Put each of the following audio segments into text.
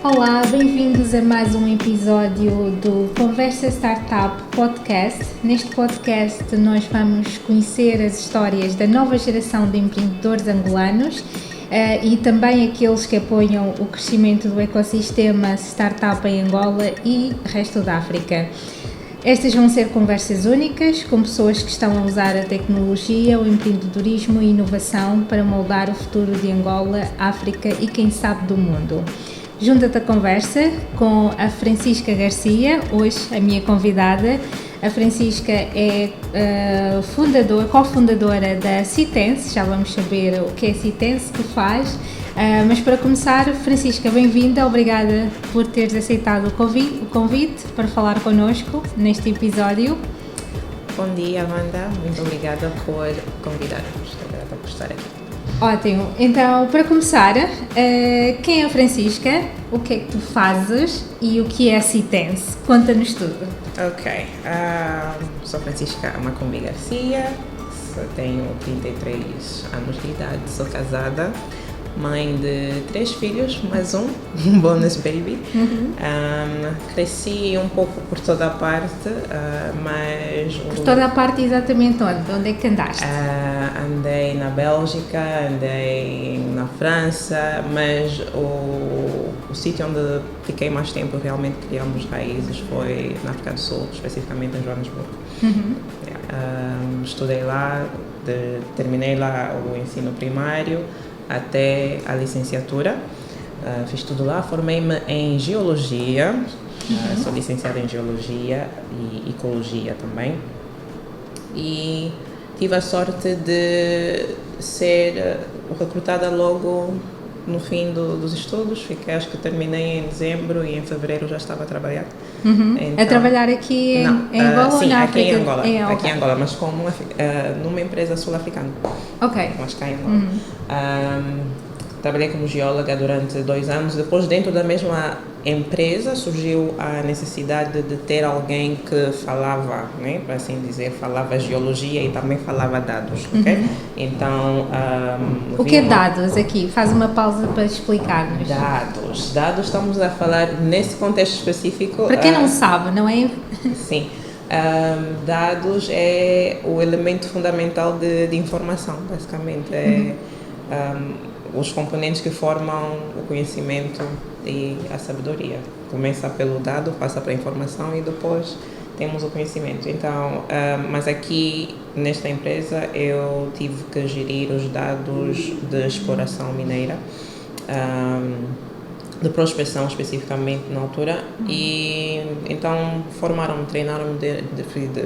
Olá, bem-vindos a mais um episódio do Conversa Startup Podcast. Neste podcast nós vamos conhecer as histórias da nova geração de empreendedores angolanos e também aqueles que apoiam o crescimento do ecossistema startup em Angola e resto da África. Estas vão ser conversas únicas com pessoas que estão a usar a tecnologia, o empreendedorismo e inovação para moldar o futuro de Angola, África e quem sabe do mundo. Junta-te à conversa com a Francisca Garcia, hoje a minha convidada. A Francisca é cofundadora da Citense, já vamos saber o que é Citense, que faz. Mas para começar, Francisca, bem-vinda, obrigada por teres aceitado o convite para falar connosco neste episódio. Bom dia, Amanda, muito obrigada por convidar-nos, estou grata por estar aqui. Ótimo, então para começar, quem é a Francisca, o que é que tu fazes e o que é a Citense? Conta-nos tudo. Ok, sou Francisca Macombi Garcia, tenho 33 anos de idade, sou casada, mãe de 3 filhos, mais um bonus baby. Cresci um pouco por toda a parte, mas... Por toda a parte exatamente onde? Onde é que andaste? Andei na Bélgica, andei na França, mas o sítio onde fiquei mais tempo, realmente criamos raízes, foi na África do Sul, especificamente em Joanesburgo. Estudei lá, terminei lá o ensino primário, até a licenciatura, fiz tudo lá, formei-me em Geologia, sou licenciada em Geologia e Ecologia também, e tive a sorte de ser recrutada logo no fim dos estudos, acho que terminei em dezembro e em fevereiro já estava a trabalhar. Então, a trabalhar aqui em Angola sim, ou na aqui África? Aqui em Angola, mas como numa empresa sul-africana. Ok. Mas cá em Angola. Trabalhei como geóloga durante 2 anos. Depois, dentro da mesma empresa, surgiu a necessidade de ter alguém que falava, né, para assim dizer, falava geologia e também falava dados, ok? Então... o que é dados aqui? Faz uma pausa para explicar-nos. Dados, estamos a falar nesse contexto específico... Para quem não sabe, não é? Sim. Dados é o elemento fundamental de informação, basicamente. Os componentes que formam o conhecimento e a sabedoria. Começa pelo dado, passa para a informação e depois temos o conhecimento. Então, mas aqui nesta empresa eu tive que gerir os dados de exploração mineira, de prospecção especificamente na altura, e então formaram-me, treinaram-me,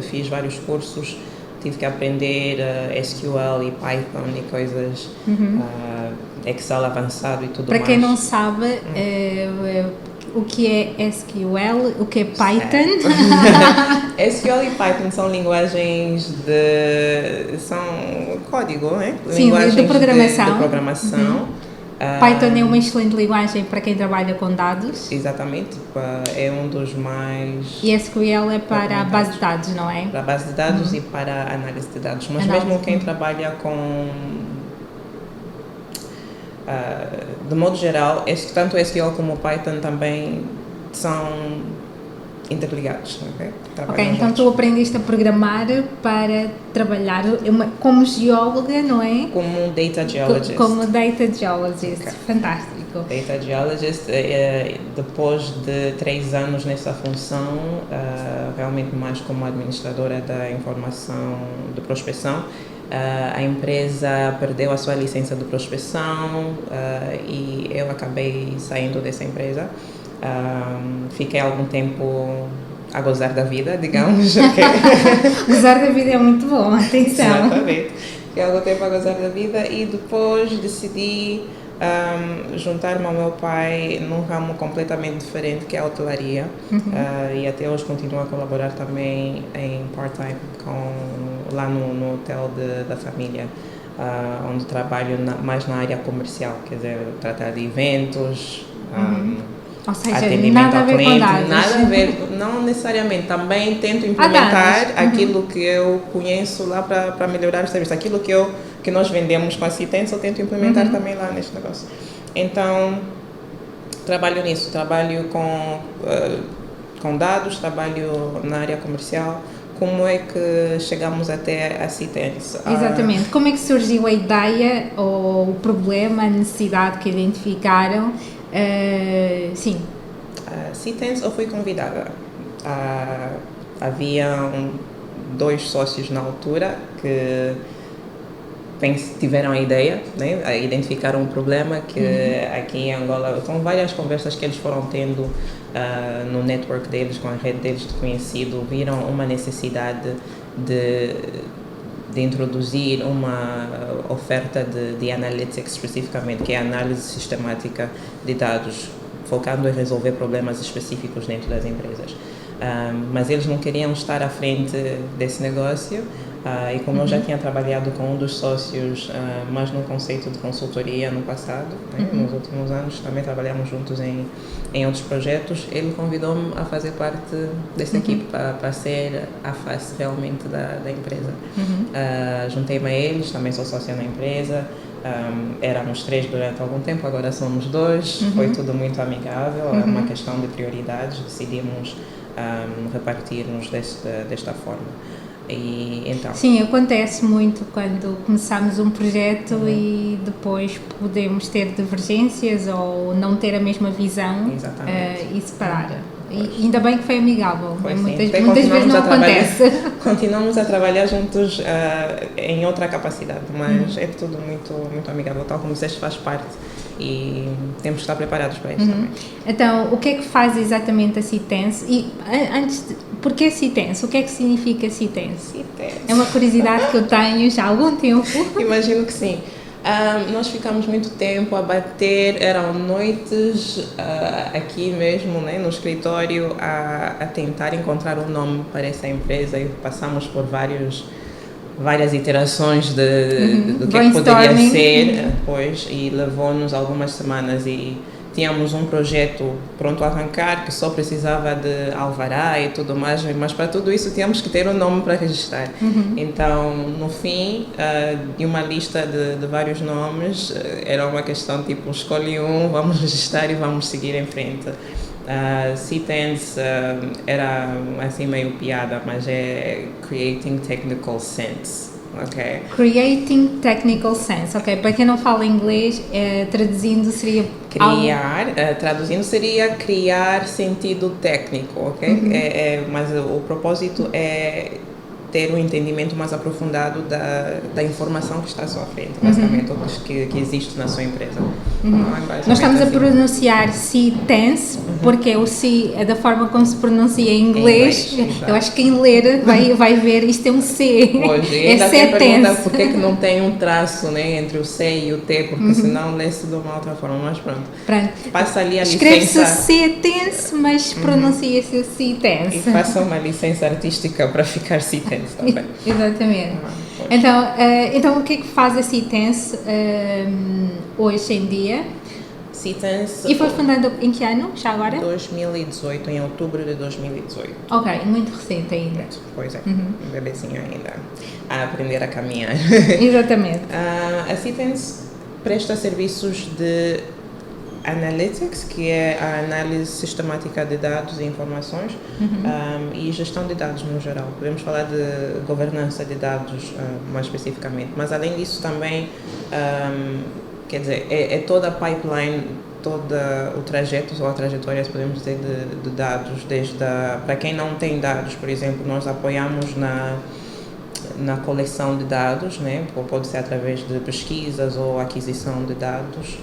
fiz vários cursos, tive que aprender SQL e Python e coisas, Excel avançado e tudo mais. Para quem não sabe, o que é SQL, o que é Python? SQL e Python são linguagens são código, né? Sim, linguagens de programação. De programação. Python é uma excelente linguagem para quem trabalha com dados. Exatamente, é um dos mais... E SQL é para a base de dados, não é? Para a base de dados e para a análise de dados. Mas mesmo quem trabalha com... de modo geral, tanto o SQL como o Python também são interligados. Ok, então tu aprendeste a programar para trabalhar como geóloga, não é? Como data geologist. Como data geologist, okay. Fantástico. Data geologist, depois de 3 anos nessa função, realmente mais como administradora da informação de prospecção, a empresa perdeu a sua licença de prospecção e eu acabei saindo dessa empresa. Fiquei algum tempo a gozar da vida, digamos. Gozar da vida é muito bom, atenção. Exatamente. Fiquei algum tempo a gozar da vida e depois decidi juntar-me ao meu pai num ramo completamente diferente, que é a hotelaria. E até hoje continuo a colaborar também em part-time lá no hotel da família, onde trabalho mais na área comercial, quer dizer, tratar de eventos, ou seja, atendimento nada ao a ver cliente, com dados. nada a ver, não necessariamente, também tento implementar aquilo que eu conheço lá para melhorar o serviço, aquilo que nós vendemos com a Citense, eu tento implementar também lá neste negócio. Então, trabalho nisso, trabalho com dados, trabalho na área comercial. Como é que chegamos até a Citens? Exatamente. Como é que surgiu a ideia ou o problema, a necessidade que identificaram? Sim. Citens, eu fui convidada. Havia 2 sócios na altura que tiveram a ideia, né? Identificaram um problema que aqui em Angola, com várias conversas que eles foram tendo no network deles, com a rede deles de conhecido, viram uma necessidade de introduzir uma oferta de analytics especificamente, que é a análise sistemática de dados, focando em resolver problemas específicos dentro das empresas. Mas eles não queriam estar à frente desse negócio. E como eu já tinha trabalhado com um dos sócios, mais no conceito de consultoria no passado, né, nos últimos anos, também trabalhamos juntos em outros projetos, ele convidou-me a fazer parte dessa equipe, para ser a face realmente da empresa. Juntei-me a eles, também sou sócia na empresa, éramos 3 durante algum tempo, agora somos 2, foi tudo muito amigável, é uma questão de prioridades, decidimos repartir-nos desta forma. E, então. Sim, acontece muito quando começamos um projeto e depois podemos ter divergências ou não ter a mesma visão e separar. E ainda bem que foi amigável, foi, muitas vezes não acontece. Continuamos a trabalhar juntos em outra capacidade, mas é tudo muito, muito amigável, tal como disseste, faz parte e temos que estar preparados para isso também. Então, o que é que faz exatamente a Citens? E porquê Citens? O que é que significa Citens? É uma curiosidade que eu tenho já há algum tempo. Imagino que sim. Nós ficamos muito tempo a bater, eram noites aqui mesmo, né, no escritório, a tentar encontrar um nome para essa empresa e passamos por várias iterações do que é que poderia ser, pois, e levou-nos algumas semanas e tínhamos um projeto pronto a arrancar que só precisava de alvará e tudo mais, mas para tudo isso tínhamos que ter um nome para registrar. Então, no fim, de uma lista de vários nomes, era uma questão tipo, escolhe um, vamos registrar e vamos seguir em frente. Citens era assim meio piada, mas é Creating Technical Sense. Okay. Creating Technical Sense, ok. Para quem não fala inglês, traduzindo seria... Traduzindo seria criar sentido técnico, ok? Mas o propósito é ter um entendimento mais aprofundado da informação que está à sua frente, basicamente, ou que existe na sua empresa. Nós estamos a pronunciar Citens, porque o C é da forma como se pronuncia em inglês. Eu acho que quem ler vai ver, isto é um C. Pois, e ainda tem pergunta por que não tem um traço, né, entre o C e o T, porque senão lê-se de uma outra forma, mas pronto. Passa ali a licença. Escreve-se Citens, mas pronuncia-se Citens. E faça uma licença artística para ficar Citens também. Exatamente. Então, o que é que faz a Citens hoje em dia? Citens... E foi fundada em que ano, já agora? 2018, em outubro de 2018. Ok, muito recente ainda. Pois é, um bebezinho ainda a aprender a caminhar. Exatamente. A Citens presta serviços de Analytics, que é a análise sistemática de dados e informações, e gestão de dados no geral. Podemos falar de governança de dados mais especificamente, mas além disso também, quer dizer, é toda a pipeline, todo o trajeto ou a trajetória, podemos dizer, de dados, para quem não tem dados, por exemplo, nós apoiamos na coleção de dados, né? Pode ser através de pesquisas ou aquisição de dados,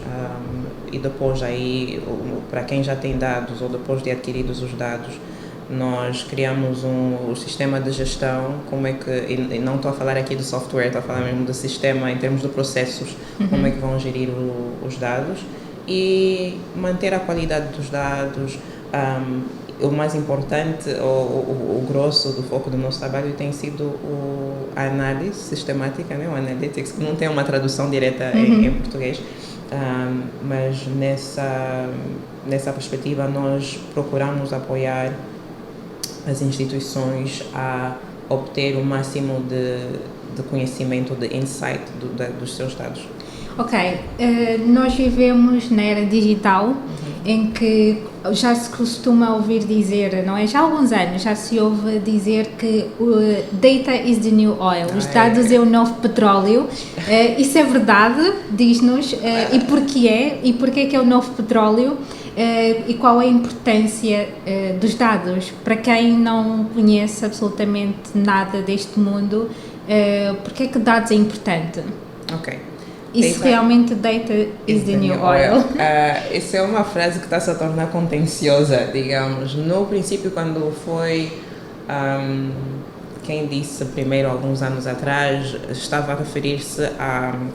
e depois aí, para quem já tem dados ou depois de adquiridos os dados, nós criamos o sistema de gestão, como é que, e não estou a falar aqui de software, estou a falar mesmo de sistema em termos de processos, como é que vão gerir os dados e manter a qualidade dos dados. O mais importante, o grosso do foco do nosso trabalho tem sido a análise sistemática, né? O analytics, que não tem uma tradução direta em português, mas nessa perspectiva nós procuramos apoiar as instituições a obter o máximo de conhecimento, de insight dos seus dados. Ok, nós vivemos na era digital em que já se costuma ouvir dizer, não é? Já há alguns anos já se ouve dizer que o data is the new oil, os dados é o novo petróleo. Isso é verdade? Diz-nos. E porquê é? E porquê é que é o novo petróleo? E qual é a importância dos dados? Para quem não conhece absolutamente nada deste mundo, porquê é que dados é importante? Ok. E se realmente data is the new oil? Essa é uma frase que está se a tornar contenciosa, digamos. No princípio, quando foi quem disse primeiro, alguns anos atrás, estava a referir-se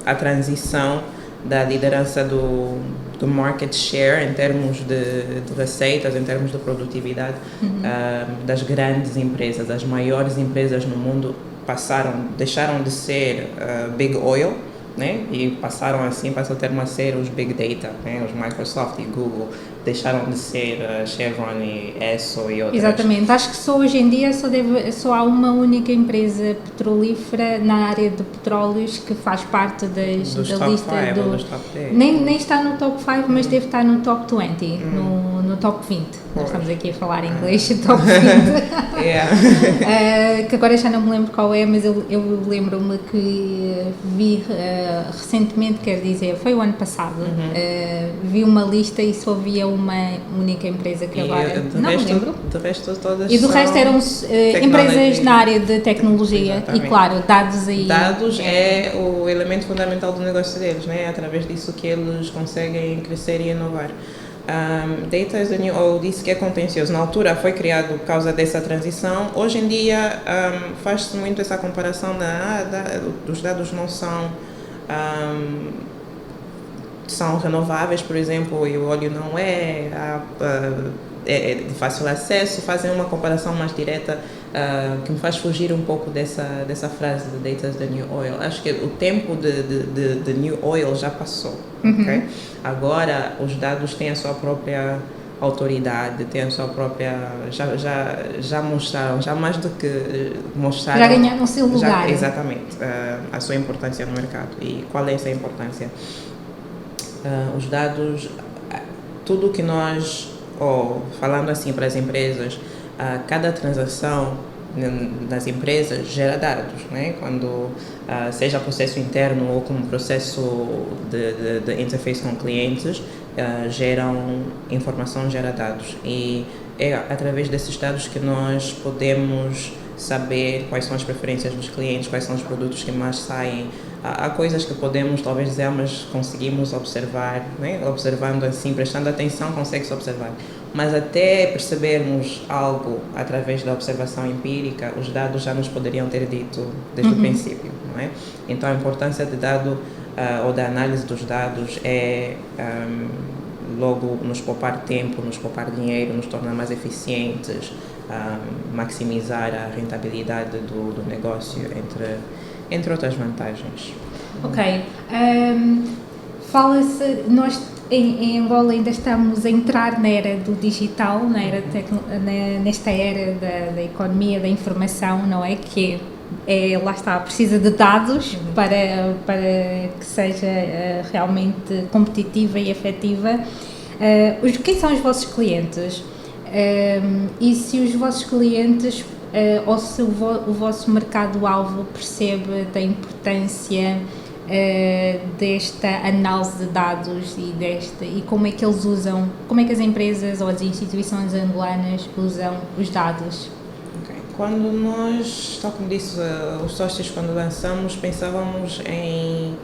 à transição da liderança do market share em termos de receitas, em termos de produtividade das grandes empresas. As maiores empresas no mundo deixaram de ser big oil, né? E passam a ter a ser os big data, né? Os Microsoft e Google deixaram de ser Chevron e Esso e outras. Exatamente, acho que só hoje em dia só há uma única empresa petrolífera na área de petróleos que faz parte da lista dos top 10. Nem está no top 5, mas deve estar no top 20, no top 20. Nós estamos aqui a falar em inglês, top 20. Que agora já não me lembro qual é, mas eu lembro-me que vi recentemente, quer dizer, foi o ano passado, vi uma lista e só havia uma única empresa que agora não me lembro. Do resto todas e do resto eram empresas na área de tecnologia. Exatamente. E claro, dados aí. Dados é o elemento fundamental do negócio deles, né? É através disso que eles conseguem crescer e inovar. Data is the new oil, disse que é contencioso. Na altura foi criado por causa dessa transição. Hoje em dia faz-se muito essa comparação dos dados não são renováveis, por exemplo, e o óleo não é de fácil acesso. Fazem uma comparação mais direta que me faz fugir um pouco dessa frase de data is the new oil. Acho que o tempo de new oil já passou. Okay? Agora os dados têm a sua própria autoridade, têm a sua própria, já mostraram, já mais do que mostraram, já ganharam o seu lugar. Exatamente, a sua importância no mercado. E qual é essa importância? Os dados, tudo que nós, falando assim para as empresas, cada transação nas empresas gera dados, né? Quando seja processo interno ou como processo de interface com clientes, informação gera dados, e é através desses dados que nós podemos saber quais são as preferências dos clientes, quais são os produtos que mais saem. Há coisas que podemos talvez dizer, mas conseguimos observar, né? Observando assim, prestando atenção, consegue-se observar. Mas até percebermos algo através da observação empírica, os dados já nos poderiam ter dito desde o princípio, não é? Então a importância de dado ou da análise dos dados é logo nos poupar tempo, nos poupar dinheiro, nos tornar mais eficientes, maximizar a rentabilidade do negócio, entre outras vantagens. Ok. Fala-se, nós em Angola ainda estamos a entrar na era do digital, nesta era da economia da informação, não é? Que lá está, precisa de dados para que seja realmente competitiva e efetiva. Quem são os vossos clientes? E se os vossos clientes ou se o vosso mercado-alvo percebe da importância desta análise de dados e como é que eles usam, como é que as empresas ou as instituições angolanas usam os dados? Okay. Quando nós, tal como disse, os sócios, quando lançamos, pensávamos em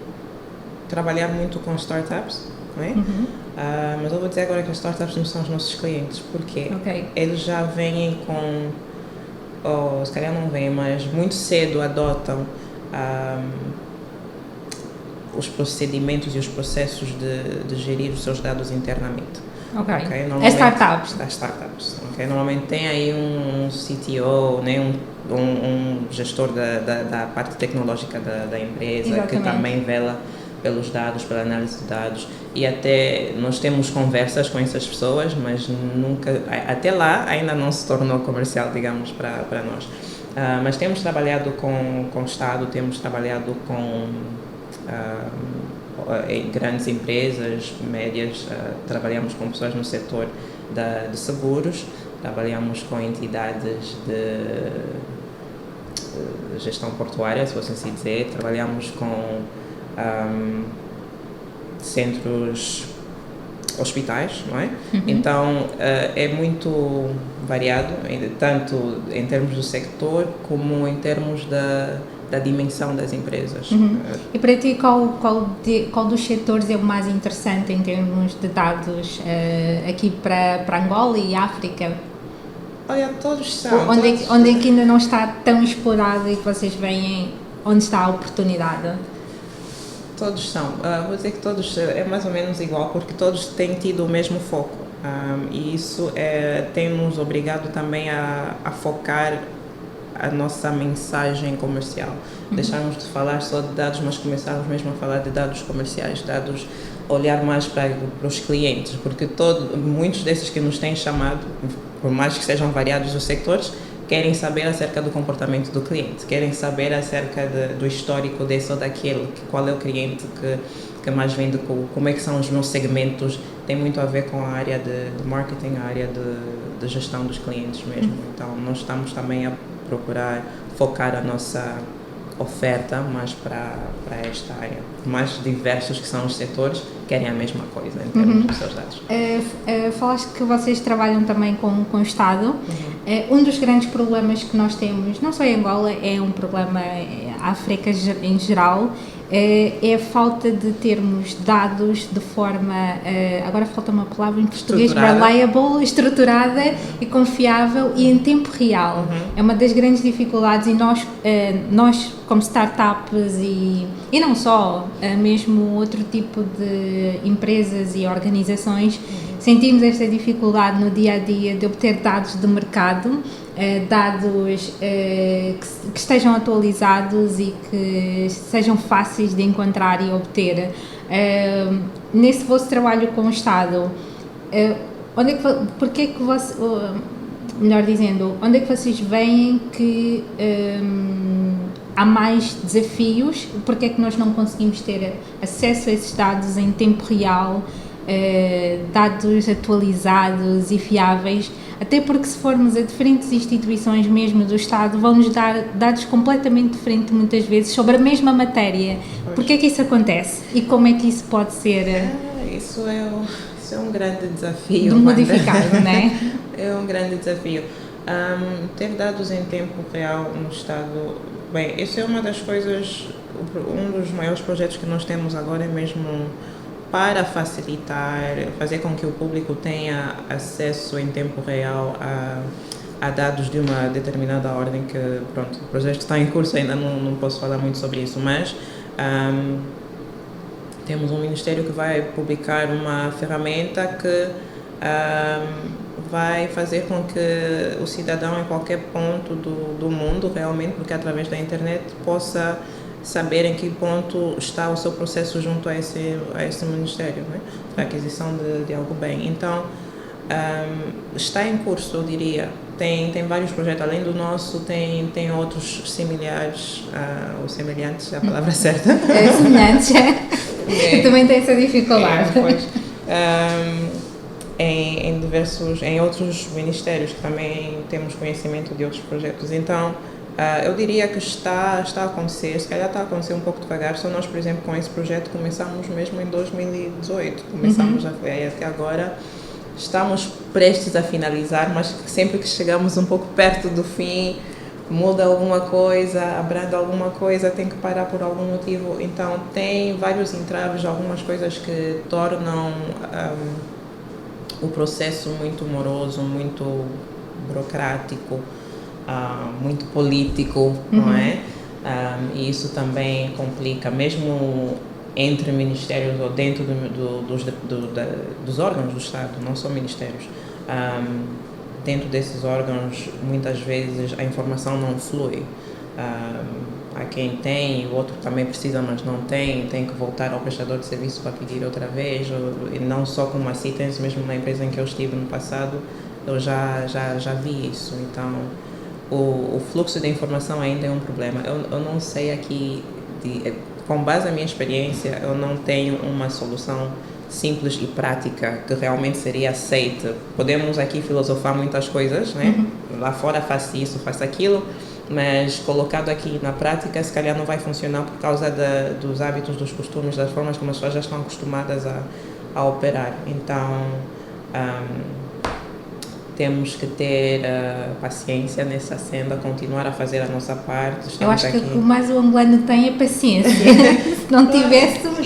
trabalhar muito com startups, não é? Mas eu vou dizer agora que as startups não são os nossos clientes, porque eles já vêm ou se calhar não vêm, mas muito cedo adotam os procedimentos e os processos de gerir os seus dados internamente. As startups. As startups. Normalmente tem aí um CTO, né? um gestor da parte tecnológica da empresa. Exatamente. Que também vela pelos dados, pela análise de dados, e até nós temos conversas com essas pessoas, mas nunca, até lá ainda não se tornou comercial, digamos, para nós. Mas temos trabalhado com o Estado, temos trabalhado com em grandes empresas, médias, trabalhamos com pessoas no setor de seguros, trabalhamos com entidades de gestão portuária, se fosse assim dizer, trabalhamos com centros hospitais, não é? Então é muito variado, tanto em termos do sector como em termos da dimensão das empresas. E para ti, qual dos setores é o mais interessante em termos de dados aqui para Angola e África? Olha, todos são. Onde é que ainda não está tão explorado e que vocês veem onde está a oportunidade? Todos são. Vou dizer que todos é mais ou menos igual, porque todos têm tido o mesmo foco. E isso tem nos obrigado também a focar a nossa mensagem comercial. Deixarmos de falar só de dados, mas começarmos mesmo a falar de dados comerciais, olhar mais para os clientes, porque muitos desses que nos têm chamado, por mais que sejam variados os sectores, querem saber acerca do comportamento do cliente, querem saber acerca do histórico desse ou daquele, qual é o cliente que mais vende, como é que são os meus segmentos, tem muito a ver com a área de marketing, a área de gestão dos clientes mesmo. Então, nós estamos também a procurar focar a nossa oferta mais para esta área. Por mais diversos que são os setores, querem a mesma coisa em termos dos seus dados. Falaste que vocês trabalham também com o Estado. Um dos grandes problemas que nós temos, não só em Angola, é um problema em África em geral, é a falta de termos dados de forma, agora falta uma palavra em português, reliable, estruturada e confiável e em tempo real. É uma das grandes dificuldades e nós como startups e não só, mesmo outro tipo de empresas e organizações, sentimos esta dificuldade no dia a dia de obter dados de mercado, dados que estejam atualizados e que sejam fáceis de encontrar e obter. Nesse vosso trabalho com o Estado, onde é que vocês veem que há mais desafios? Porque é que nós não conseguimos ter acesso a esses dados em tempo real, dados atualizados e fiáveis? Até porque se formos a diferentes instituições mesmo do Estado, vão-nos dar dados completamente diferentes muitas vezes sobre a mesma matéria. Porquê é que isso acontece? E como é que isso pode ser... Isso é um grande desafio. De modificar, não é? É um grande desafio. Ter dados em tempo real no Estado... Bem, isso é uma das coisas, um dos maiores projetos que nós temos agora é mesmo para facilitar, fazer com que o público tenha acesso em tempo real a dados de uma determinada ordem que, pronto, o projeto está em curso, ainda não posso falar muito sobre isso, mas temos um ministério que vai publicar uma ferramenta que vai fazer com que o cidadão em qualquer ponto do mundo, realmente, porque através da internet, possa saber em que ponto está o seu processo junto a esse ministério, né? A aquisição de algo bem. Então, está em curso, eu diria. Tem vários projetos, além do nosso, tem outros similares, ou semelhantes, é a palavra certa. Semelhantes, Eu também tenho essa dificuldade. Pois. Em outros ministérios que também temos conhecimento de outros projetos. Então, eu diria que está a acontecer, se calhar está a acontecer um pouco devagar, só nós, por exemplo, com esse projeto começamos mesmo em 2018, até agora estamos prestes a finalizar, mas sempre que chegamos um pouco perto do fim, muda alguma coisa, abranda alguma coisa, tem que parar por algum motivo, então tem vários entraves, algumas coisas que tornam o processo muito moroso, muito burocrático, muito político, não é? E isso também complica, mesmo entre ministérios ou dentro dos órgãos do Estado, não só ministérios. Dentro desses órgãos, muitas vezes a informação não flui. Há quem tem, o outro também precisa, mas não tem que voltar ao prestador de serviço para pedir outra vez, e não só como assim, mesmo na empresa em que eu estive no passado, eu já vi isso. Então, o fluxo de informação ainda é um problema. Eu não sei aqui com base na minha experiência, eu não tenho uma solução simples e prática que realmente seria aceita. Podemos aqui filosofar muitas coisas, né? Lá fora faço isso, faço aquilo, mas colocado aqui na prática, se calhar não vai funcionar por causa dos hábitos, dos costumes, das formas como as pessoas já estão acostumadas a operar. Então, temos que ter paciência nessa senda, continuar a fazer a nossa parte. Eu acho que o que mais o angolano tem é paciência. Se não tivéssemos...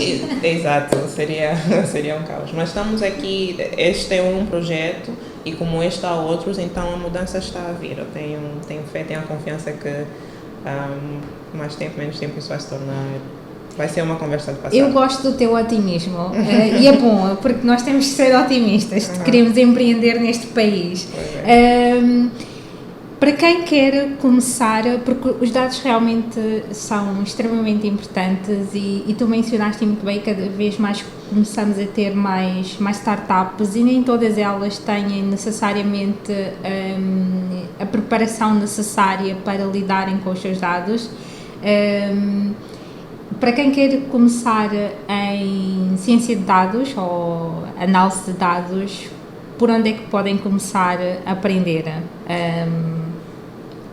Exato, seria um caos. Mas estamos aqui, este é um projeto e como este há outros, então a mudança está a vir. Eu tenho fé, tenho a confiança que mais tempo, menos tempo isso vai se tornar... Vai ser uma conversa de passado. Eu gosto do teu otimismo e é bom, porque nós temos que ser otimistas, queremos empreender neste país. Para quem quer começar, porque os dados realmente são extremamente importantes e tu mencionaste muito bem, cada vez mais começamos a ter mais startups e nem todas elas têm necessariamente a preparação necessária para lidarem com os seus dados. Para quem quer começar em ciência de dados ou análise de dados, por onde é que podem começar a aprender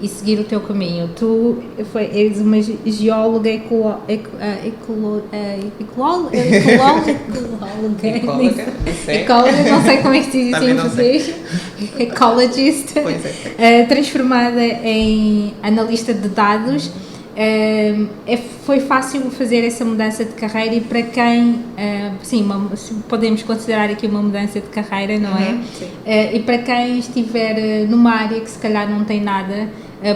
e seguir o teu caminho? Tu és uma geóloga ecóloga, não sei como é que se diz em português, ecologist, transformada em analista de dados. Foi fácil fazer essa mudança de carreira e para quem, sim, podemos considerar aqui uma mudança de carreira, não é? E para quem estiver numa área que se calhar não tem nada,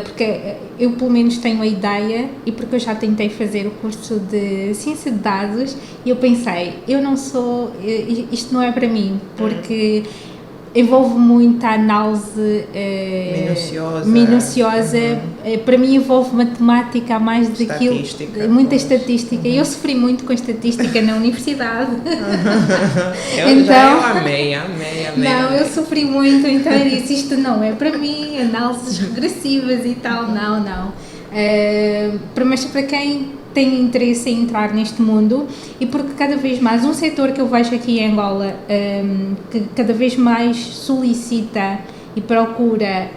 porque eu pelo menos tenho a ideia e porque eu já tentei fazer o curso de ciência de dados e eu pensei, isto não é para mim, porque envolve muita análise minuciosa. Para mim envolve matemática a mais daquilo, muita estatística. Eu sofri muito com estatística na universidade. Eu amei. Não, eu sofri muito, então eu disse, isto não é para mim, análises regressivas e tal, não. Mas para quem tem interesse em entrar neste mundo e porque cada vez mais um setor que eu vejo aqui em Angola que cada vez mais solicita e procura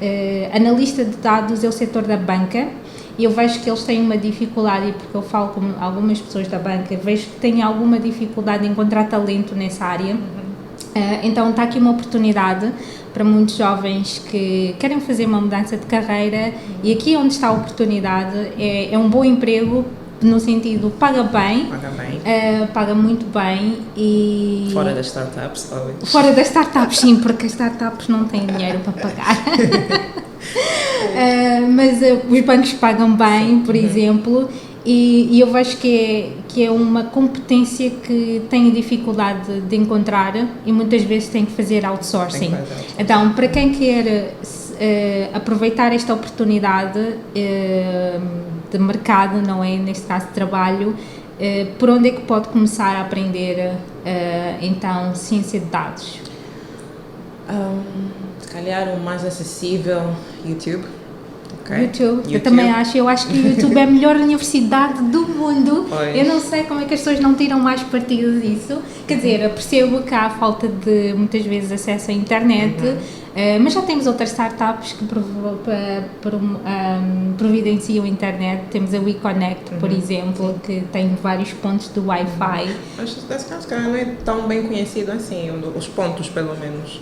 analista de dados é o setor da banca e eu vejo que eles têm uma dificuldade, porque eu falo com algumas pessoas da banca, vejo que têm alguma dificuldade em encontrar talento nessa área. Então está aqui uma oportunidade para muitos jovens que querem fazer uma mudança de carreira e aqui onde está a oportunidade é um bom emprego, no sentido, paga bem, paga muito bem e... Fora das startups, talvez. Fora das startups, sim, porque as startups não têm dinheiro para pagar. Mas os bancos pagam bem, por exemplo, e eu vejo que é uma competência que tenho dificuldade de encontrar e muitas vezes tenho que fazer outsourcing. Então, para quem quer aproveitar esta oportunidade de mercado, não é? Neste caso de trabalho, por onde é que pode começar a aprender então ciência de dados? Se calhar o mais acessível, YouTube. YouTube. Eu também acho, eu acho que o YouTube é a melhor universidade do mundo. Pois. Eu não sei como é que as pessoas não tiram mais partido disso. Quer dizer, eu percebo que há falta de muitas vezes acesso à internet, mas já temos outras startups que providenciam a internet. Temos a WeConnect, por exemplo, que tem vários pontos de Wi-Fi. Mas nesse caso, cara, não é tão bem conhecido assim, os pontos pelo menos.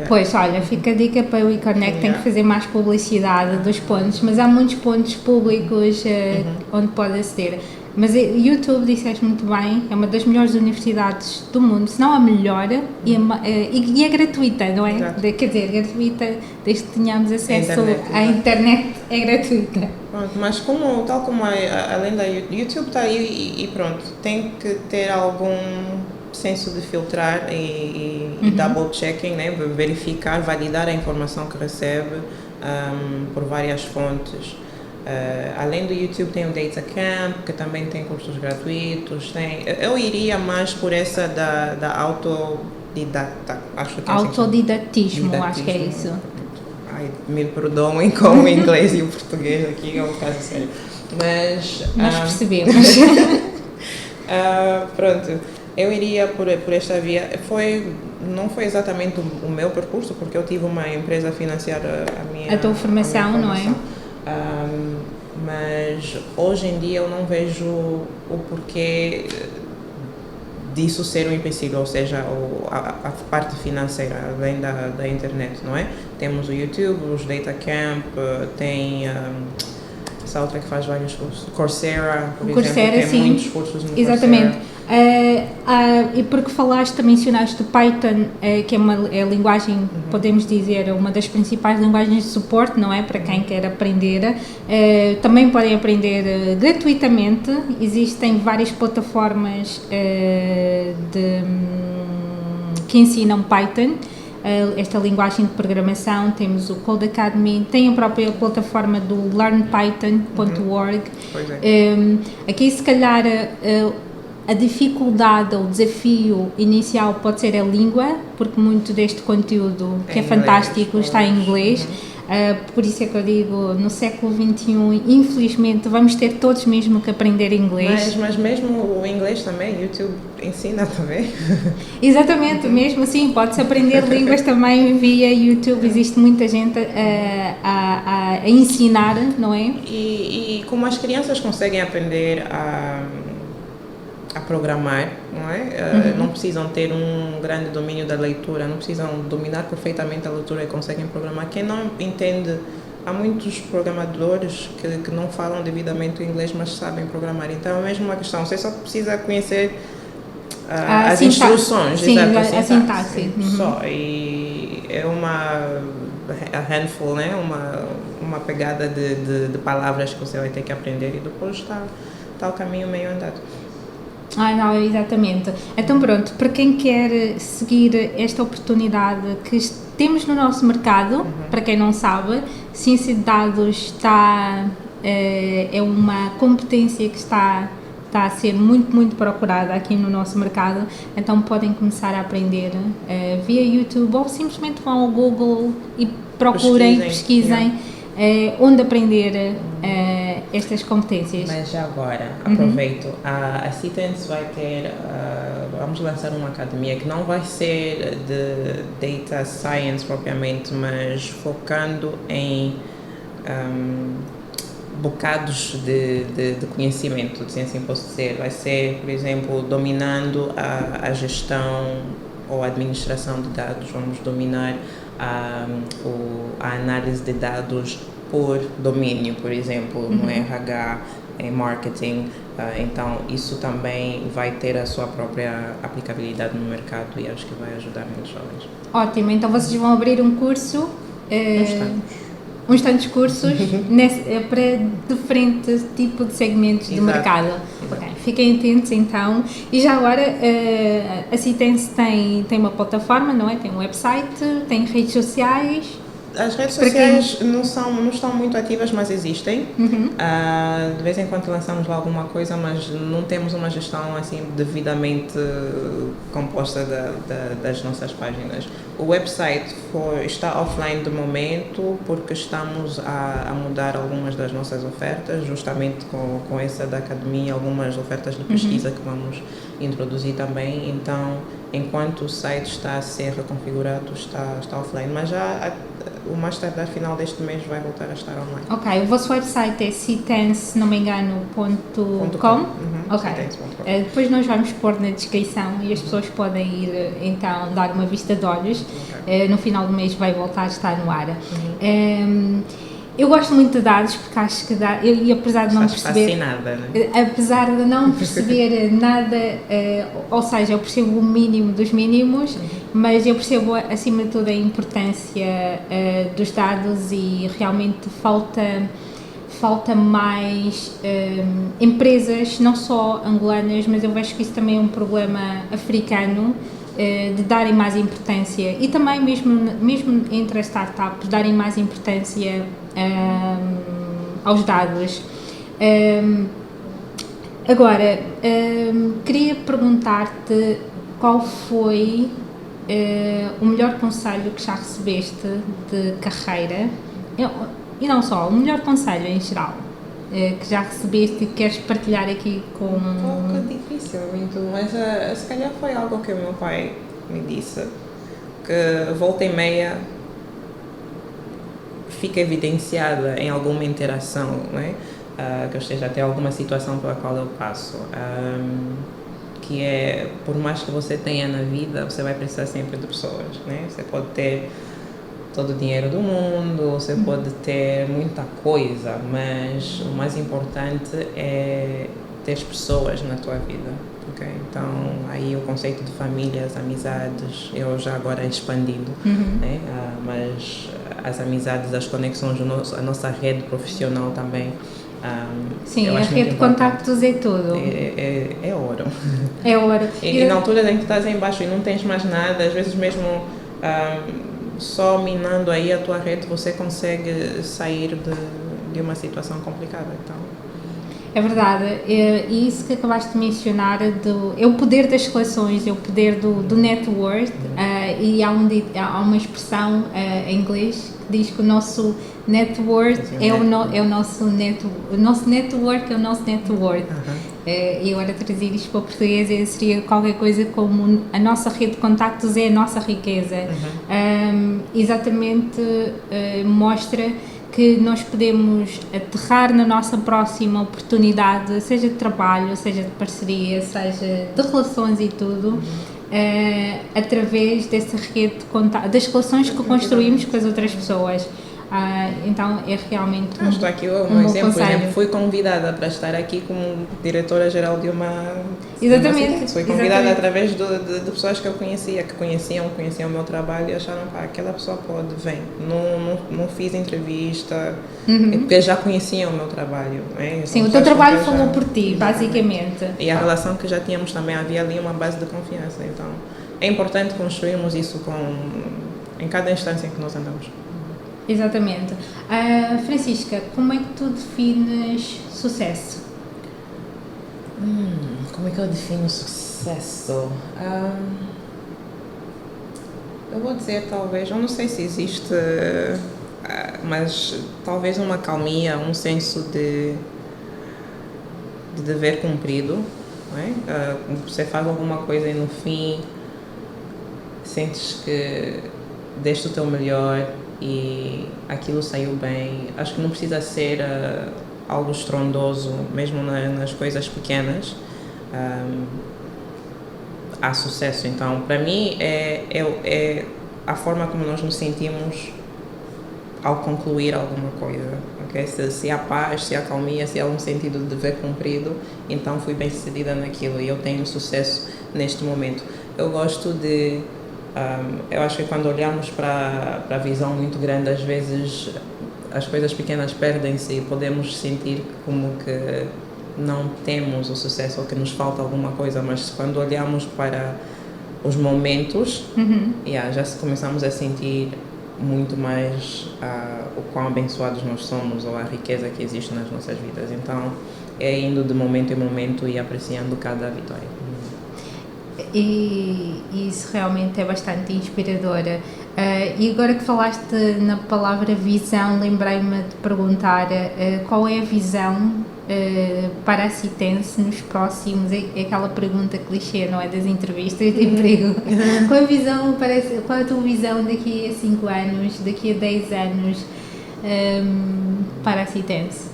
Pois, olha, fica a dica para o WeConnect, tem que fazer mais publicidade dos pontos, mas há muitos pontos públicos onde pode aceder. Mas YouTube, disseste muito bem, é uma das melhores universidades do mundo, se não a melhor, e é gratuita, não é? Quer dizer, gratuita, desde que tenhamos acesso à internet, é gratuita. Pronto, mas tal como além da YouTube está aí e pronto, tem que ter algum senso de filtrar e double checking, né? Verificar, validar a informação que recebe por várias fontes. Além do YouTube tem o DataCamp, que também tem cursos gratuitos. Eu iria mais por essa da autodidata, acho que é autodidatismo, acho que é isso. Ai, me perdoem com o inglês e o português aqui, é um caso sério. Mas... Nós percebemos. Pronto, eu iria por esta via. Não foi exatamente o meu percurso, porque eu tive uma empresa a financiar a tua formação, não é? Mas hoje em dia eu não vejo o porquê disso ser um empecilho, ou seja, a parte financeira além da internet, não é? Temos o YouTube, os Data Camp, tem essa outra que faz vários cursos, Coursera, por exemplo, tem sim. muitos cursos no Exatamente. Coursera. E porque mencionaste o Python, que é a linguagem, podemos dizer, uma das principais linguagens de suporte, não é? Para quem quer aprender. Também podem aprender gratuitamente. Existem várias plataformas que ensinam Python, esta linguagem de programação. Temos o Codecademy, tem a própria plataforma do learnpython.org. Aqui, se calhar, a dificuldade ou o desafio inicial pode ser a língua, porque muito deste conteúdo, que é fantástico, está em inglês. Por isso é que eu digo, no século XXI, infelizmente, vamos ter todos mesmo que aprender inglês. Mas mesmo o inglês também, YouTube ensina também. Exatamente, mesmo assim, pode-se aprender línguas também via YouTube. Existe muita gente a ensinar, não é? E como as crianças conseguem aprender a programar, não é? Não precisam ter um grande domínio da leitura, não precisam dominar perfeitamente a leitura e conseguem programar. Quem não entende, há muitos programadores que não falam devidamente o inglês, mas sabem programar. Então é mesmo uma questão, você só precisa conhecer as instruções, sim, exato, a sintaxe. Só, e é a handful, né? Uma pegada de palavras que você vai ter que aprender e depois está o caminho meio andado. Não, exatamente. Então pronto, para quem quer seguir esta oportunidade que temos no nosso mercado, para quem não sabe, ciência de dados é uma competência que está a ser muito, muito procurada aqui no nosso mercado. Então podem começar a aprender via YouTube, ou simplesmente vão ao Google e pesquisem onde aprender estas competências. Mas já agora, aproveito, a Citens vai ter, vamos lançar uma academia que não vai ser de Data Science propriamente, mas focando em bocados de conhecimento, se assim posso dizer. Vai ser, por exemplo, dominando a gestão ou a administração de dados, vamos dominar a análise de dados por domínio, por exemplo, no RH, em marketing. Então, isso também vai ter a sua própria aplicabilidade no mercado e acho que vai ajudar muitos jovens. Ótimo, então vocês vão abrir um curso, uns tantos cursos para diferentes tipos de segmentos do mercado. Okay. Fiquem atentos então. E já agora, a Citens tem uma plataforma, não é? Tem um website, tem redes sociais. As redes sociais não estão muito ativas, mas existem. De vez em quando lançamos lá alguma coisa, mas não temos uma gestão assim devidamente composta das nossas páginas. O website está offline de momento porque estamos a mudar algumas das nossas ofertas, justamente com essa da academia, algumas ofertas de pesquisa que vamos introduzir também. Então, enquanto o site está a ser reconfigurado, está offline, mas já o mais tardar final deste mês vai voltar a estar online. Ok, o vosso website é citens, se não me engano, .com? Ok. Depois nós vamos pôr na descrição e as pessoas podem ir então dar uma vista de olhos. No final do mês vai voltar a estar no ar. Eu gosto muito de dados porque acho que apesar de não perceber... fascinada, né? Apesar de não perceber nada, ou seja, eu percebo o mínimo dos mínimos, mas eu percebo acima de tudo a importância dos dados e realmente falta mais empresas, não só angolanas, mas eu vejo que isso também é um problema africano, de darem mais importância e também mesmo entre as startups darem mais importância aos dados. Agora, queria perguntar-te qual foi o melhor conselho que já recebeste de carreira, e não só, o melhor conselho em geral. que já recebeste e que queres partilhar aqui com... Um pouco difícil, muito, mas se calhar foi algo que o meu pai me disse, que volta e meia fica evidenciada em alguma interação, não é? Que eu esteja até alguma situação pela qual eu passo, que é, por mais que você tenha na vida, você vai precisar sempre de pessoas, né? Você pode ter todo o dinheiro do mundo, você pode ter muita coisa, mas o mais importante é ter pessoas na tua vida, ok? Então, aí o conceito de famílias, amizades, eu já agora expandindo, né? Mas as amizades, as conexões, a nossa rede profissional também. Sim, a rede de contactos é tudo. É ouro. É ouro. E na altura em que estás em baixo e não tens mais nada, às vezes mesmo só minando aí a tua rede, você consegue sair de uma situação complicada. Então. É verdade, e isso que acabaste de mencionar é o poder das relações, é o poder do network, e há uma expressão em inglês que diz que o nosso network o nosso network é o nosso network. E agora traduzir isto para o português seria qualquer coisa como a nossa rede de contactos é a nossa riqueza. Exatamente, mostra que nós podemos aterrar na nossa próxima oportunidade, seja de trabalho, seja de parceria, seja de relações e tudo, através dessa rede de contato, das relações que construímos com as outras pessoas. Então é realmente estou aqui um exemplo. Por exemplo, fui convidada para estar aqui como diretora-geral de uma... Exatamente. Fui convidada através de pessoas que eu conhecia, que conheciam o meu trabalho e acharam, aquela pessoa pode, vem. Não fiz entrevista, porque já conheciam o meu trabalho. Né? Sim, o teu trabalho falou por ti, basicamente. E a relação que já tínhamos também, havia ali uma base de confiança. Então, é importante construirmos isso em cada instância em que nós andamos. Exatamente. Francisca, como é que tu defines sucesso? Como é que eu defino sucesso? Eu vou dizer, talvez, eu não sei se existe, mas talvez uma calmia, um senso de dever cumprido. Não é? Você faz alguma coisa e no fim sentes que deste o teu melhor e aquilo saiu bem. Acho que não precisa ser algo estrondoso, mesmo nas coisas pequenas. Há sucesso. Então, para mim, é a forma como nós nos sentimos ao concluir alguma coisa. Okay? Se há paz, se há calmia, se há um sentido de dever cumprido, então fui bem sucedida naquilo e eu tenho sucesso neste momento. Eu gosto de... eu acho que quando olhamos para a visão muito grande, às vezes as coisas pequenas perdem-se e podemos sentir como que não temos o sucesso ou que nos falta alguma coisa, mas quando olhamos para os momentos, já começamos a sentir muito mais o quão abençoados nós somos ou a riqueza que existe nas nossas vidas. Então, é indo de momento em momento e apreciando cada vitória. E isso realmente é bastante inspiradora. E agora que falaste na palavra visão, lembrei-me de perguntar qual é a visão para a Citense nos próximos, é aquela pergunta clichê, não é, das entrevistas de emprego. Qual é a tua visão daqui a 5 anos, daqui a 10 anos para a Citense?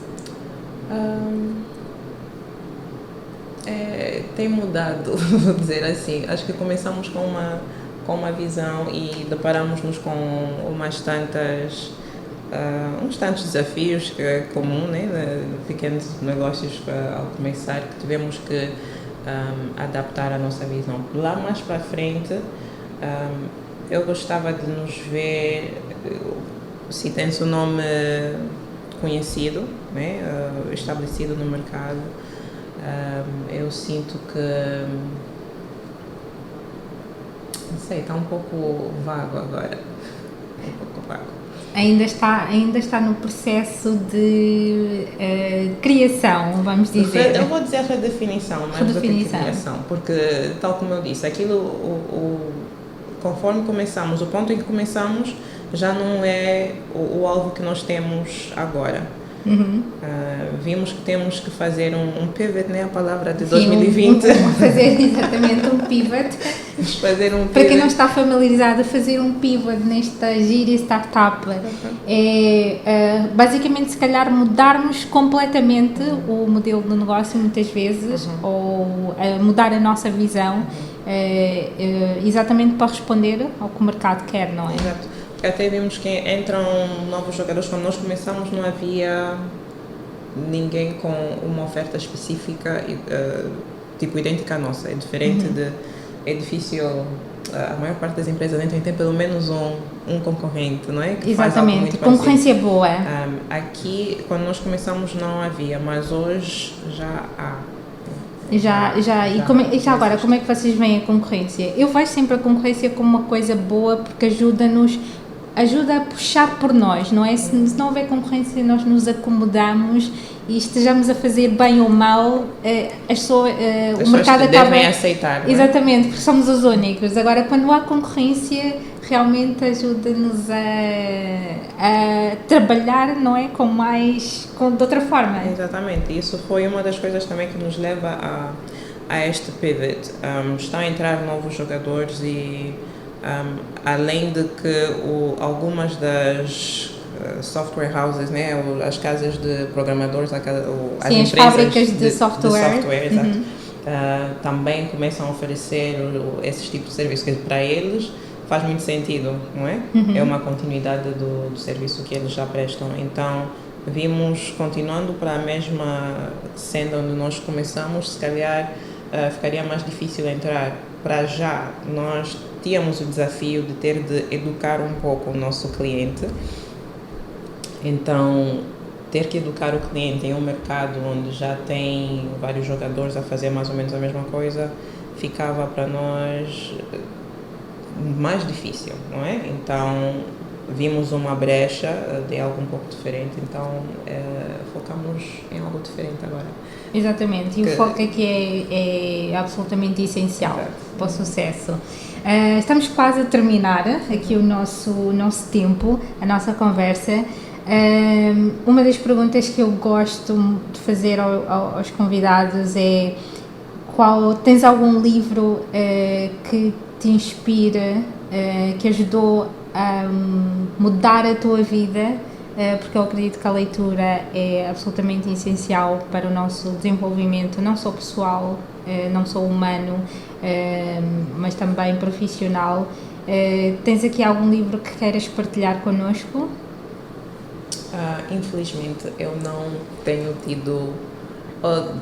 Tem mudado, vou dizer assim. Acho que começamos com uma visão e deparamos-nos com uns tantos desafios que é comum, né, de pequenos negócios ao começar, que tivemos que adaptar a nossa visão. Lá mais para frente, eu gostava de nos ver, se tem o nome conhecido, né, estabelecido no mercado. Eu sinto que, não sei, está um pouco vago agora, Ainda está no processo de criação, vamos dizer. Eu vou dizer redefinição, mais do que criação, porque, tal como eu disse, conforme começamos, o ponto em que começamos já não é o alvo que nós temos agora. Vimos que temos que fazer um pivot, né? A palavra de 2020. Fazer exatamente um pivot. Fazer um pivot. Para quem não está familiarizado, fazer um pivot nesta gíria startup é basicamente, se calhar, mudarmos completamente o modelo de negócio muitas vezes, ou mudar a nossa visão, exatamente para responder ao que o mercado quer, não é? Exato. Até vimos que entram novos jogadores. Quando nós começamos não havia ninguém com uma oferta específica, tipo idêntica à nossa. É diferente é difícil, a maior parte das empresas tem pelo menos um concorrente, não é? Que exatamente, concorrência boa. Aqui, quando nós começamos não havia, mas hoje já há. E já agora, como é que vocês veem a concorrência? Eu vejo sempre a concorrência como uma coisa boa, porque ajuda a puxar por nós, não é? Se não houver concorrência, nós nos acomodamos e estejamos a fazer bem ou mal, o mercado acaba... devem aceitar, não é? Exatamente, porque somos os únicos. Agora, quando há concorrência, realmente ajuda-nos a trabalhar, não é? De outra forma. Exatamente, isso foi uma das coisas também que nos leva a este pivot. Estão a entrar novos jogadores e além de que algumas das software houses, né, as casas de programadores, as empresas fábricas de software, exato, também começam a oferecer esses tipos de serviços que para eles faz muito sentido, não é? É uma continuidade do serviço que eles já prestam. Então, vimos, continuando para a mesma senda onde nós começamos, se calhar ficaria mais difícil entrar. Para já, nós tínhamos o desafio de ter de educar um pouco o nosso cliente. Então, ter que educar o cliente em um mercado onde já tem vários jogadores a fazer mais ou menos a mesma coisa, ficava para nós mais difícil, não é? Então, vimos uma brecha de algo um pouco diferente, então focamos em algo diferente agora. Exatamente, e o foco aqui é absolutamente essencial para o sucesso. Estamos quase a terminar aqui o nosso tempo, a nossa conversa. Uma das perguntas que eu gosto de fazer aos convidados é: tens algum livro que te inspira, que ajudou a mudar a tua vida? Porque eu acredito que a leitura é absolutamente essencial para o nosso desenvolvimento, não só pessoal, não só humano, mas também profissional. Tens aqui algum livro que queiras partilhar connosco? Infelizmente, eu não tenho tido...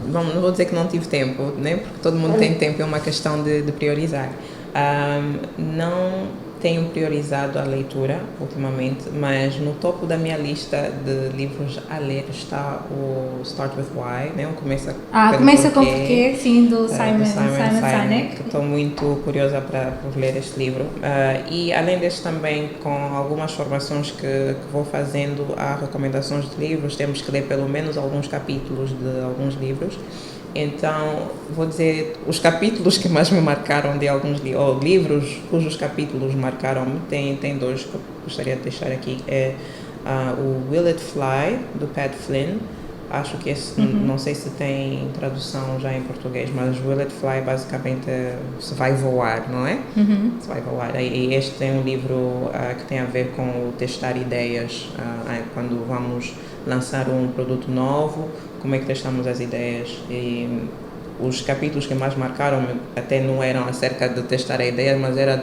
não vou dizer que não tive tempo, né? Porque todo mundo tem tempo, é uma questão de priorizar. Não tenho priorizado a leitura ultimamente, mas no topo da minha lista de livros a ler está o Start With Why, né? Começa com Porquê, sim, do Simon Sinek. Estou muito curiosa por ler este livro. E além deste também, com algumas formações que vou fazendo, há recomendações de livros, temos que ler pelo menos alguns capítulos de alguns livros. Então, vou dizer, os capítulos que mais me marcaram de alguns ou livros cujos capítulos marcaram-me, tem dois que eu gostaria de deixar aqui. É o Will It Fly, do Pat Flynn. Acho que esse, não sei se tem tradução já em português, mas Will It Fly basicamente se vai voar, não é? Se vai voar. E este tem um livro que tem a ver com o testar ideias, quando vamos lançar um produto novo, como é que testamos as ideias. E os capítulos que mais marcaram até não eram acerca de testar a ideia, mas era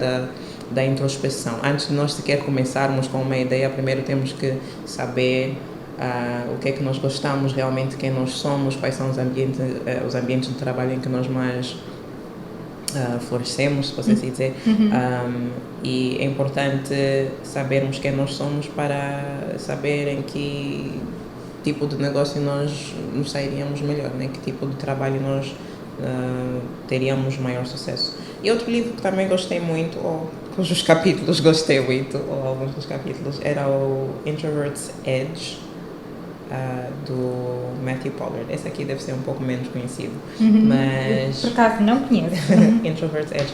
da introspeção. Antes de nós sequer começarmos com uma ideia, primeiro temos que saber o que é que nós gostamos realmente, quem nós somos, quais são os ambientes de trabalho em que nós mais florescemos, se posso assim dizer. E é importante sabermos quem nós somos para saber em que tipo de negócio nós nos sairíamos melhor, né? Que tipo de trabalho nós teríamos maior sucesso. E outro livro que também gostei muito, ou cujos capítulos gostei muito, ou alguns dos capítulos, era o Introvert's Edge. do Matthew Pollard. Esse aqui deve ser um pouco menos conhecido, mas... Por acaso não conheço. Introvert's Edge.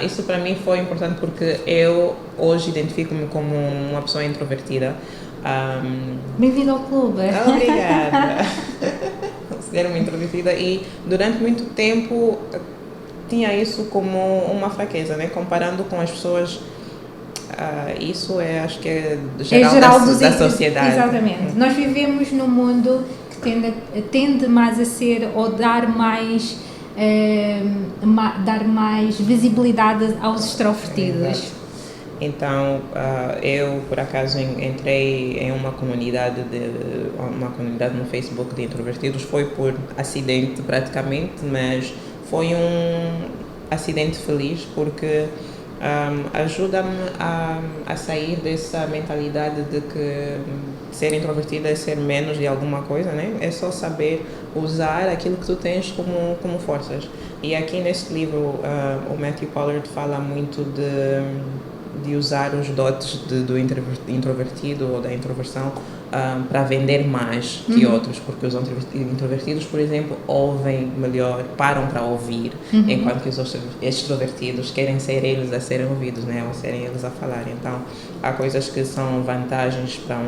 Isso para mim foi importante porque eu hoje identifico-me como uma pessoa introvertida. Bem-vindo ao clube. Obrigada. Considero-me introvertida e durante muito tempo tinha isso como uma fraqueza, né? Comparando com as pessoas. Isso acho que é geral da sociedade. Exatamente. Nós vivemos num mundo que tende mais a ser ou dar mais visibilidade aos extrovertidos. Exato. Então, eu por acaso entrei em uma comunidade no Facebook de introvertidos. Foi por acidente praticamente, mas foi um acidente feliz porque ajuda-me a sair dessa mentalidade de que ser introvertida é ser menos de alguma coisa, né? É só saber usar aquilo que tu tens como forças. E aqui neste livro o Matthew Pollard fala muito de usar os dotes do introvertido ou da introversão para vender mais que outros, porque os introvertidos, por exemplo, ouvem melhor, param para ouvir, enquanto que os extrovertidos querem ser eles a serem ouvidos, né, ou serem eles a falar. Então, há coisas que são vantagens para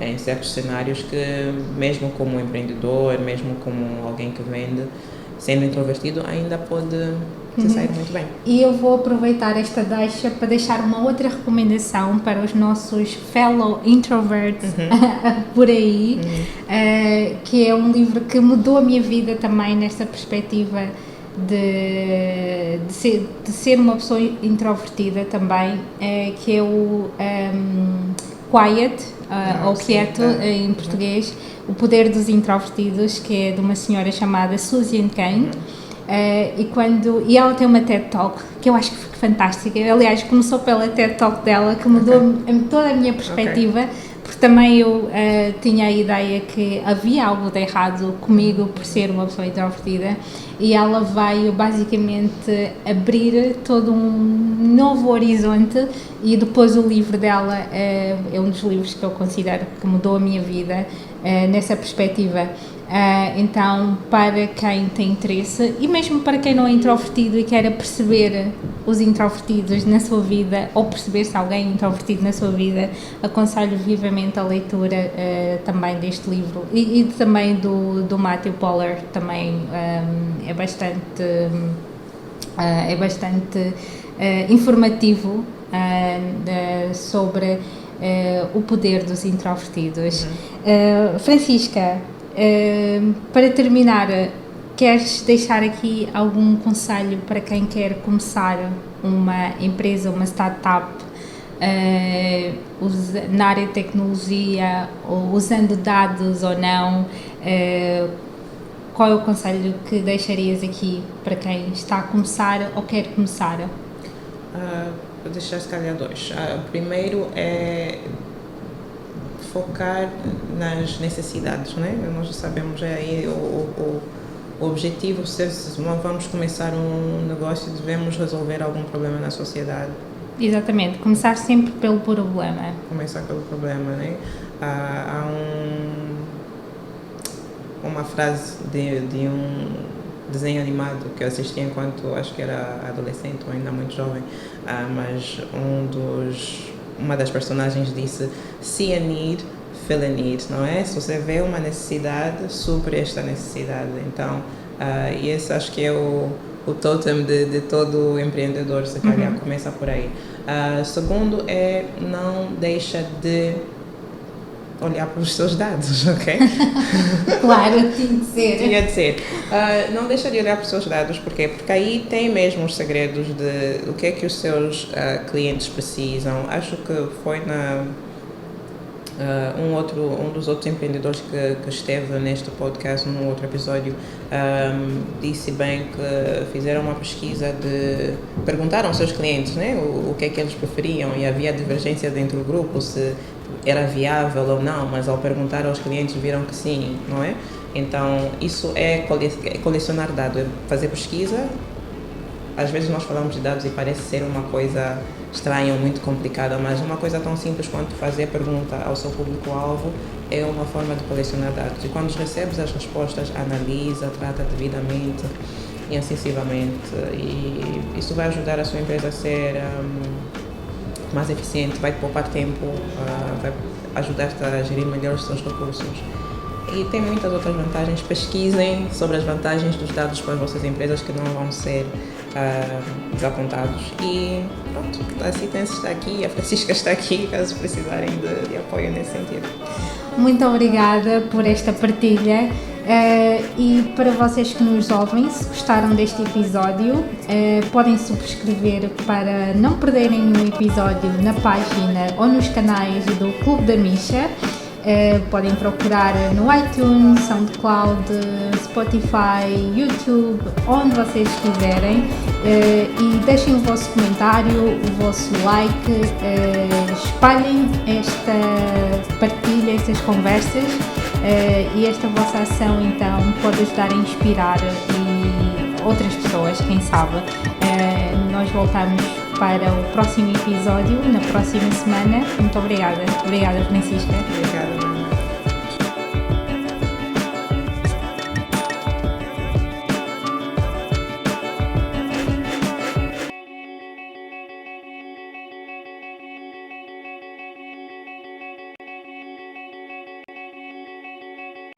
em certos cenários que, mesmo como empreendedor, mesmo como alguém que vende, sendo introvertido, ainda pode se sair muito bem. E eu vou aproveitar esta deixa para deixar uma outra recomendação para os nossos fellow introverts por aí, que é um livro que mudou a minha vida também nesta perspectiva de ser uma pessoa introvertida também, que é o Quiet, ou Quieto em português, O Poder dos Introvertidos, que é de uma senhora chamada Susan Cain. E ela tem uma TED Talk que eu acho que foi fantástica. Aliás, começou pela TED Talk dela, que mudou toda a minha perspectiva, porque também eu tinha a ideia que havia algo de errado comigo por ser uma pessoa introvertida, e ela veio basicamente abrir todo um novo horizonte. E depois o livro dela é um dos livros que eu considero que mudou a minha vida nessa perspectiva. Então, para quem tem interesse, e mesmo para quem não é introvertido e quer perceber os introvertidos na sua vida, ou perceber se alguém é introvertido na sua vida, aconselho vivamente a leitura também deste livro e também do Matthew Pollard. Também é bastante informativo sobre o poder dos introvertidos. Francisca, para terminar, queres deixar aqui algum conselho para quem quer começar uma empresa, uma startup na área de tecnologia, ou usando dados ou não? Qual é o conselho que deixarias aqui para quem está a começar ou quer começar? Vou deixar se calhar dois. O primeiro é focar nas necessidades, né? Nós já sabemos aí o objetivo, se vamos começar um negócio, devemos resolver algum problema na sociedade. Exatamente, começar sempre pelo problema. Começar pelo problema, né? Há uma frase de um desenho animado que eu assisti enquanto acho que era adolescente ou ainda muito jovem, mas uma das personagens disse: see a need, feel a need, não é? Se você vê uma necessidade, supre esta necessidade. Então, e esse acho que é o totem de todo empreendedor, se calhar começa por aí. Segundo é, não deixa de olhar para os seus dados, ok? Claro, tinha de ser. Tinha de ser. Não deixa de olhar para os seus dados, porque aí tem mesmo os segredos de o que é que os seus clientes precisam. Acho que foi um dos outros empreendedores que esteve neste podcast, num outro episódio, disse bem que fizeram uma pesquisa perguntaram aos seus clientes, né, o que é que eles preferiam, e havia divergência dentro do grupo se era viável ou não, mas ao perguntar aos clientes viram que sim, não é? Então, isso é colecionar dados, é fazer pesquisa. Às vezes nós falamos de dados e parece ser uma coisa estranha ou muito complicada, mas uma coisa tão simples quanto fazer pergunta ao seu público-alvo é uma forma de colecionar dados. E quando recebes as respostas, analisa, trata devidamente e acessivamente. E isso vai ajudar a sua empresa a ser mais eficiente, vai te poupar tempo, vai ajudar-te a gerir melhor os seus recursos. E tem muitas outras vantagens. Pesquisem sobre as vantagens dos dados para as vossas empresas que não vão ser desapontados. E pronto, a Citense está aqui, a Francisca está aqui, caso precisarem de apoio nesse sentido. Muito obrigada por esta partilha. E para vocês que nos ouvem, se gostaram deste episódio, podem subscrever para não perderem nenhum episódio na página ou nos canais do Clube da Misha. Podem procurar no iTunes, SoundCloud, Spotify, YouTube, onde vocês quiserem, e deixem o vosso comentário, o vosso like, espalhem esta partilha, estas conversas, e esta vossa ação então pode ajudar a inspirar e outras pessoas, quem sabe. Nós voltamos para o próximo episódio, na próxima semana. Muito obrigada. Obrigada, Francisca. Obrigada.